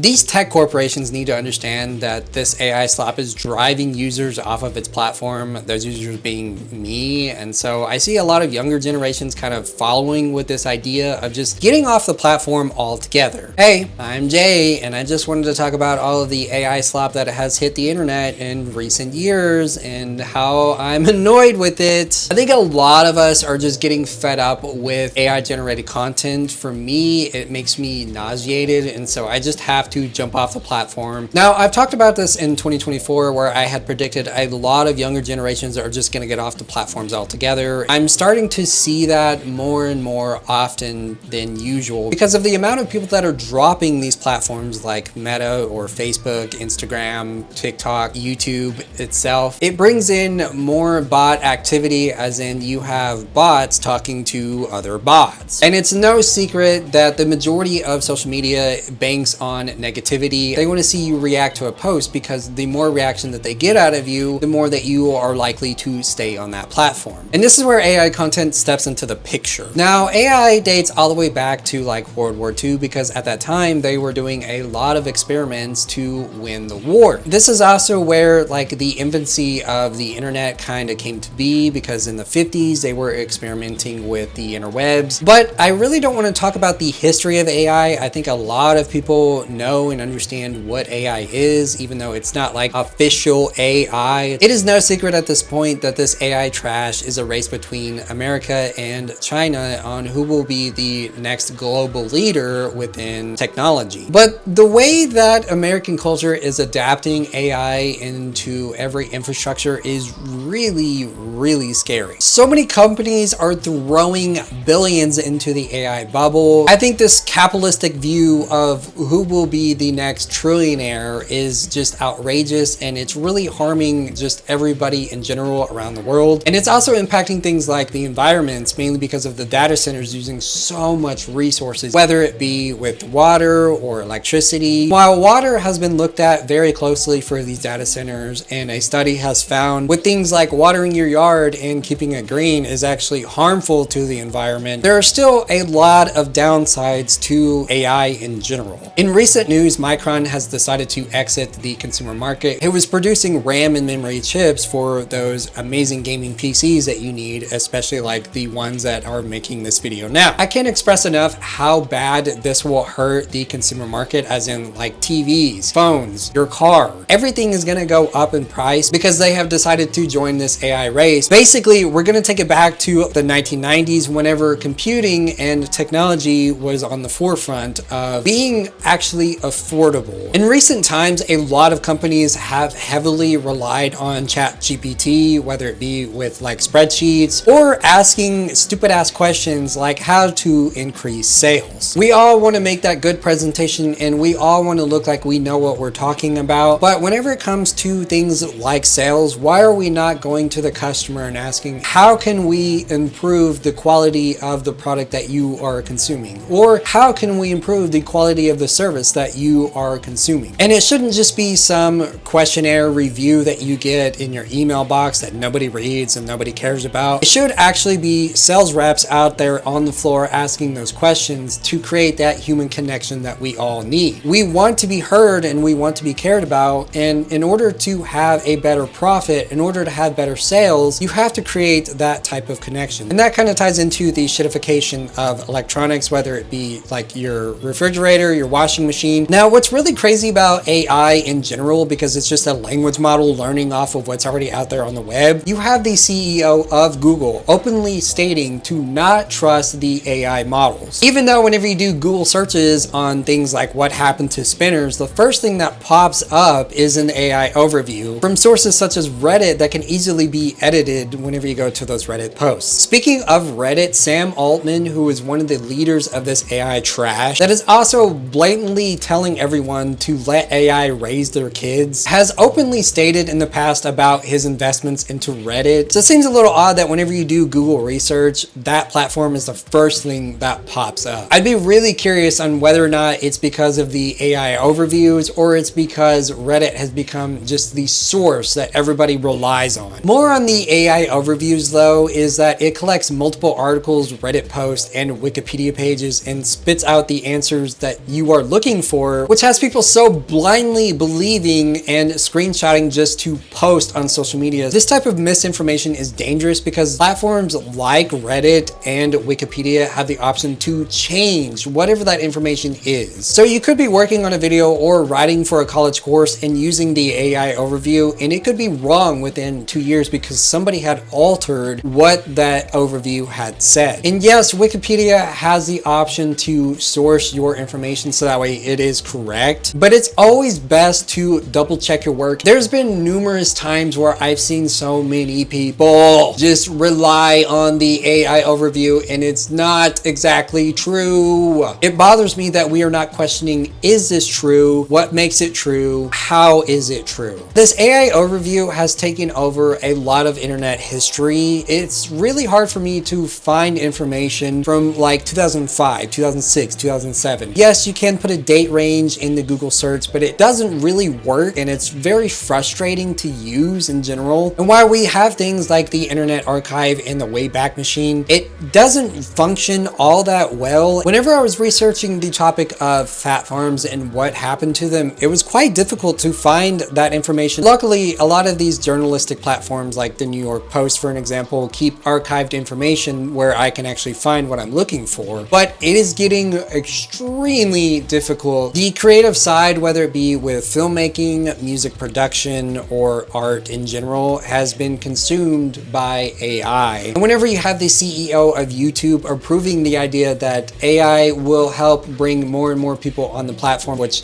These tech corporations need to understand that this AI slop is driving users off of its platform, those users being me. And so I see a lot of younger generations kind of following with this idea of just getting off the platform altogether. Hey, I'm Jay, and I just wanted to talk about all of the AI slop that has hit the internet in recent years and how I'm annoyed with it. I think a lot of us are just getting fed up with AI generated content. For me, it makes me nauseated, and so I just have to jump off the platform. Now, I've talked about this in 2024 where I had predicted a lot of younger generations are just going to get off the platforms altogether. I'm starting to see that more and more often than usual because of the amount of people that are dropping these platforms like Meta or Facebook, Instagram, TikTok, YouTube itself. It brings in more bot activity, as in you have bots talking to other bots. And it's no secret that the majority of social media banks on negativity. They want to see you react to a post because the more reaction that they get out of you, the more that you are likely to stay on that platform. And this is where AI content steps into the picture. Now, AI dates all the way back to like World War II because at that time they were doing a lot of experiments to win the war. This is also where like the infancy of the internet kind of came to be because in the 50s they were experimenting with the interwebs. But I really don't want to talk about the history of AI. I think a lot of people know and understand what AI is, even though it's not like official AI. It is no secret at this point that this AI trash is a race between America and China on who will be the next global leader within technology. But the way that American culture is adapting AI into every infrastructure is really scary. So many companies are throwing billions into the AI bubble. I think this capitalistic view of who will be the next trillionaire is just outrageous, and it's really harming just everybody in general around the world. And it's also impacting things like the environments, mainly because of the data centers using so much resources, whether it be with water or electricity. While water has been looked at very closely for these data centers, and a study has found with things like watering your yard and keeping it green is actually harmful to the environment, there are still a lot of downsides to AI in general. In recent news, Micron has decided to exit the consumer market. It was producing RAM and memory chips for those amazing gaming PCs that you need, especially like the ones that are making this video now. I can't express enough how bad this will hurt the consumer market, as in like TVs, phones, your car. Everything is gonna go up in price because they have decided to join this AI race. Basically, we're gonna take it back to the 1990s whenever computing and technology was on the forefront of being actually affordable. In recent times, a lot of companies have heavily relied on ChatGPT, whether it be with like spreadsheets or asking stupid ass questions like how to increase sales. We all want to make that good presentation and we all want to look like we know what we're talking about. But whenever it comes to things like sales, why are we not going to the customer and asking, how can we improve the quality of the product that you are consuming? Or how can we improve the quality of the service that you are consuming? And it shouldn't just be some questionnaire review that you get in your email box that nobody reads and nobody cares about. It should actually be sales reps out there on the floor asking those questions to create that human connection that we all need. We want to be heard and we want to be cared about, and in order to have a better profit, in order to have better sales, you have to create that type of connection. And that kind of ties into the shitification of electronics, whether it be like your refrigerator, your washing machine. Now, what's really crazy about AI in general, because it's just a language model learning off of what's already out there on the web, you have the CEO of Google openly stating to not trust the AI models. Even though whenever you do Google searches on things like what happened to spinners, the first thing that pops up is an AI overview from sources such as Reddit that can easily be edited whenever you go to those Reddit posts. Speaking of Reddit, Sam Altman, who is one of the leaders of this AI trash that is also blatantly telling everyone to let AI raise their kids, has openly stated in the past about his investments into Reddit. So it seems a little odd that whenever you do Google research, that platform is the first thing that pops up. I'd be really curious on whether or not it's because of the AI overviews or it's because Reddit has become just the source that everybody relies on. More on the AI overviews though is that it collects multiple articles, Reddit posts, and Wikipedia pages and spits out the answers that you are looking for, which has people so blindly believing and screenshotting just to post on social media. This type of misinformation is dangerous because platforms like Reddit and Wikipedia have the option to change whatever that information is. So you could be working on a video or writing for a college course and using the AI overview, and it could be wrong within 2 years because somebody had altered what that overview had said. And yes, Wikipedia has the option to source your information so that way it is correct, but it's always best to double check your work. There's been numerous times where I've seen so many people just rely on the AI overview and it's not exactly true. It bothers me that we are not questioning, is this true? What makes it true? How is it true? This AI overview has taken over a lot of internet history. It's really hard for me to find information from like 2005, 2006, 2007. Yes, you can put a date range in the Google search, but it doesn't really work and it's very frustrating to use in general. And while we have things like the Internet Archive and the Wayback Machine, it doesn't function all that well. Whenever I was researching the topic of fat farms and what happened to them, it was quite difficult to find that information. Luckily, a lot of these journalistic platforms like the New York Post, for an example, keep archived information where I can actually find what I'm looking for, but it is getting extremely difficult. The creative side, whether it be with filmmaking, music production, or art in general, has been consumed by AI. And whenever you have the CEO of YouTube approving the idea that AI will help bring more and more people on the platform, which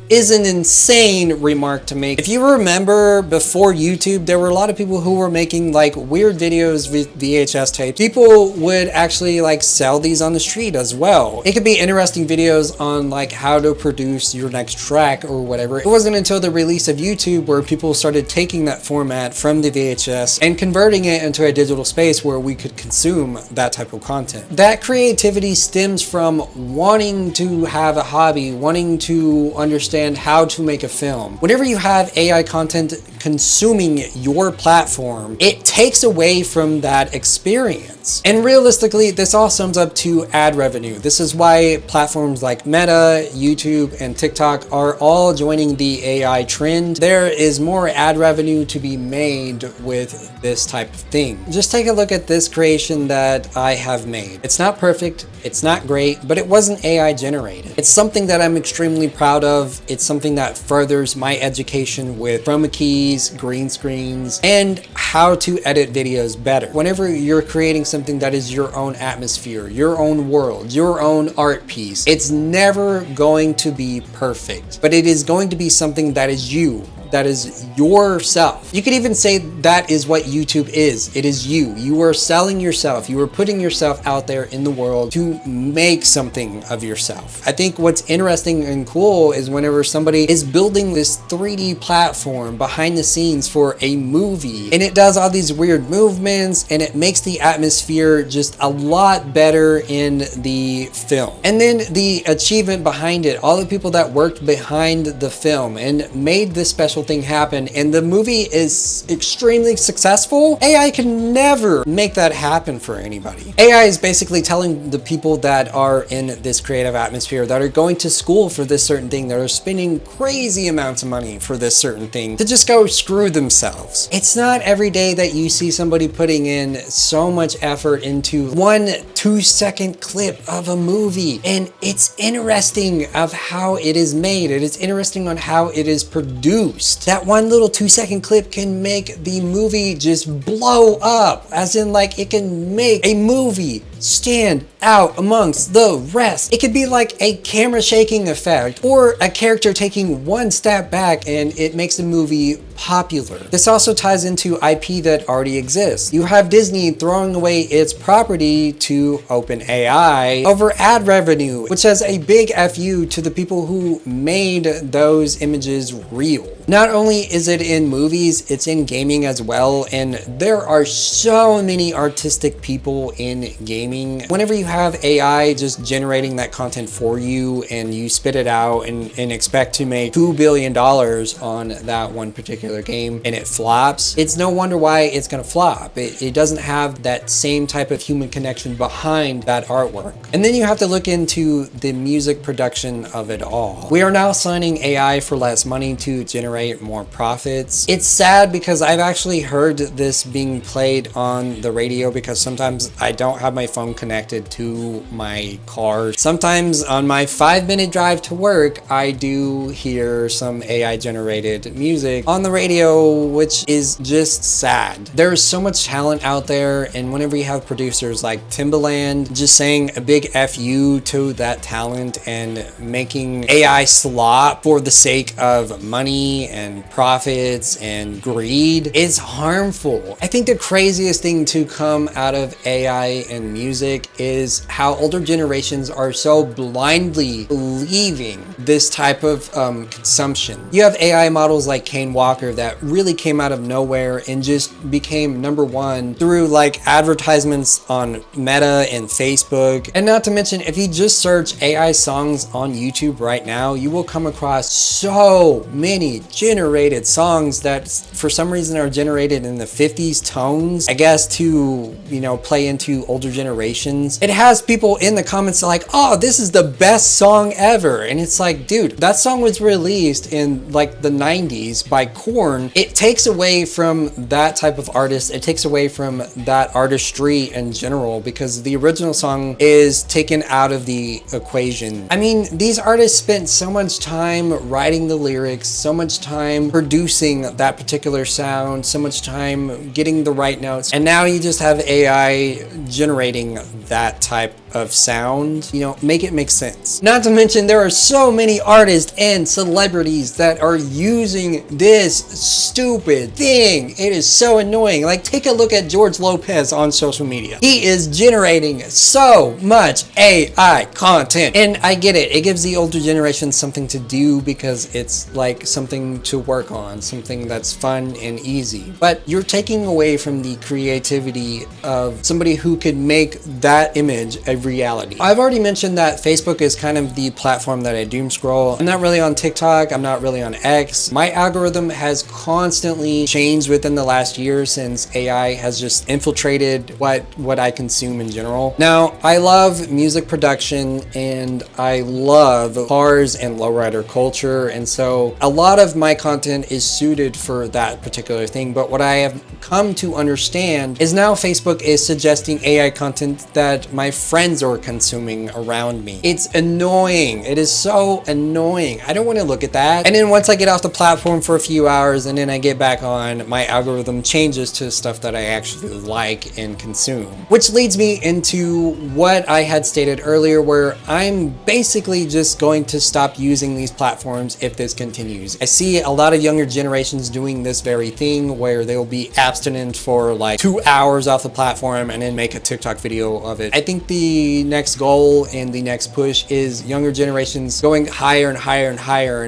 is an insane remark to make. If you remember, before YouTube, there were a lot of people who were making like weird videos with VHS tapes. People would actually like sell these on the street as well. It could be interesting videos on like how to produce your next track or whatever. It wasn't until the release of YouTube where people started taking that format from the VHS and converting it into a digital space where we could consume that type of content. That creativity stems from wanting to have a hobby, wanting to understand how to make a film. Whenever you have AI content consuming your platform, it takes away from that experience. And realistically, this all sums up to ad revenue. This is why platforms like Meta, YouTube, and TikTok are all joining the AI trend. There is more ad revenue to be made with this type of thing. Just take a look at this creation that I have made. It's not perfect, it's not great, but it wasn't AI generated. It's something that I'm extremely proud of. It's something that furthers my education with chroma keys, green screens, and how to edit videos better. Whenever you're creating something that is your own atmosphere, your own world, your own art piece, it's never going to be perfect, but it is going to be something that is you. That is yourself. You could even say that is what YouTube is. It is you. You are selling yourself. You are putting yourself out there in the world to make something of yourself. I think what's interesting and cool is whenever somebody is building this 3D platform behind the scenes for a movie, and it does all these weird movements and it makes the atmosphere just a lot better in the film. And then the achievement behind it, all the people that worked behind the film and made this special thing happen, and the movie is extremely successful, AI can never make that happen for anybody. AI is basically telling the people that are in this creative atmosphere, that are going to school for this certain thing, that are spending crazy amounts of money for this certain thing, to just go screw themselves. It's not every day that you see somebody putting in so much effort into 1 2-second clip of a movie, and it's interesting of how it is made. It is interesting on how it is produced. That 1 little 2-second clip can make the movie just blow up, as in like it can make a movie stand out amongst the rest. It could be like a camera shaking effect or a character taking 1 step back and it makes the movie popular. This also ties into IP that already exists. You have Disney throwing away its property to OpenAI over ad revenue, which has a big FU to the people who made those images real. Not only is it in movies, it's in gaming as well, and there are so many artistic people in gaming gaming. Whenever you have AI just generating that content for you and you spit it out and expect to make $2 billion on that one particular game and it flops, it's no wonder why it's gonna flop. It doesn't have that same type of human connection behind that artwork. And then you have to look into the music production of it all. We are now signing AI for less money to generate more profits. It's sad because I've actually heard this being played on the radio, because sometimes I don't have my phone connected to my car. Sometimes on my 5-minute drive to work, I do hear some AI generated music on the radio, which is just sad. There's so much talent out there, and whenever you have producers like Timbaland just saying a big FU to that talent and making AI slop for the sake of money and profits and greed, is harmful. I think the craziest thing to come out of AI and music is how older generations are so blindly believing this type of consumption. You have AI models like Kane Walker that really came out of nowhere and just became #1 through like advertisements on Meta and Facebook. And not to mention, if you just search AI songs on YouTube right now, you will come across so many generated songs that for some reason are generated in the 50s tones, I guess to, you know, play into older generations. It has people in the comments like, oh, this is the best song ever. And it's like, dude, that song was released in like the 90s by Korn. It takes away from that type of artist. It takes away from that artistry in general, because the original song is taken out of the equation. I mean, these artists spent so much time writing the lyrics, so much time producing that particular sound, so much time getting the right notes, and now you just have AI generating that type of sound. You know, make it make sense. Not to mention, there are so many artists and celebrities that are using this stupid thing. It is so annoying. Like, take a look at George Lopez on social media. He is generating so much AI content, and I get it. It gives the older generation something to do because it's like something to work on, something that's fun and easy. But you're taking away from the creativity of somebody who could make that image a reality. I've already mentioned that Facebook is kind of the platform that I doom scroll. I'm not really on TikTok. I'm not really on X. My algorithm has constantly changed within the last year since AI has just infiltrated what I consume in general. Now, I love music production and I love cars and lowrider culture, and so a lot of my content is suited for that particular thing. But what I have come to understand is now Facebook is suggesting AI content that my friends are consuming around me. It's annoying. It is so annoying. I don't want to look at that. And then once I get off the platform for a few hours and then I get back on, my algorithm changes to stuff that I actually like and consume. Which leads me into what I had stated earlier, where I'm basically just going to stop using these platforms if this continues. I see a lot of younger generations doing this very thing where they'll be abstinent for like 2 hours off the platform and then make a TikTok video of it. I think the next goal and the next push is younger generations going higher and higher and higher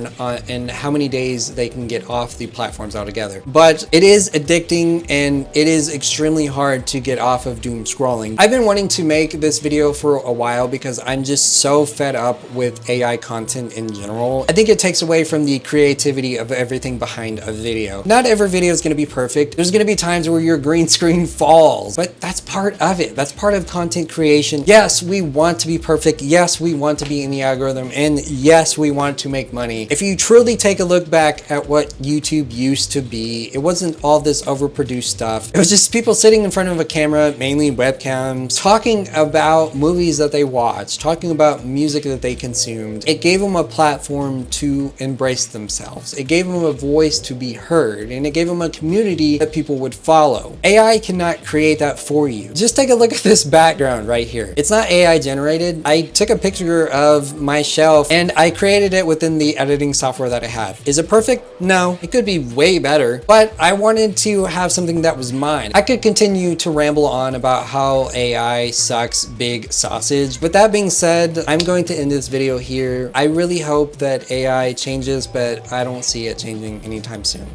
and how many days they can get off the platforms altogether. But it is addicting and it is extremely hard to get off of doom scrolling. I've been wanting to make this video for a while because I'm just so fed up with AI content in general. I think it takes away from the creativity of everything behind a video. Not every video is going to be perfect. There's going to be times where your green screen falls, but that's part of it. That's part of content creation. Yes, we want to be perfect. Yes, we want to be in the algorithm, and yes, we want to make money. If you truly take a look back at what YouTube used to be, it wasn't all this overproduced stuff. It was just people sitting in front of a camera, mainly webcams, talking about movies that they watched, talking about music that they consumed. It gave them a platform to embrace themselves. It gave them a voice to be heard, and it gave them a community that people would follow. AI cannot create that for you. Just take a look at this background right here. It's not AI generated. I took a picture of my shelf and I created it within the editing software that I have. Is it perfect? No, it could be way better, but I wanted to have something that was mine. I could continue to ramble on about how AI sucks big sausage. With that being said, I'm going to end this video here. I really hope that AI changes, but I don't see it changing anytime soon.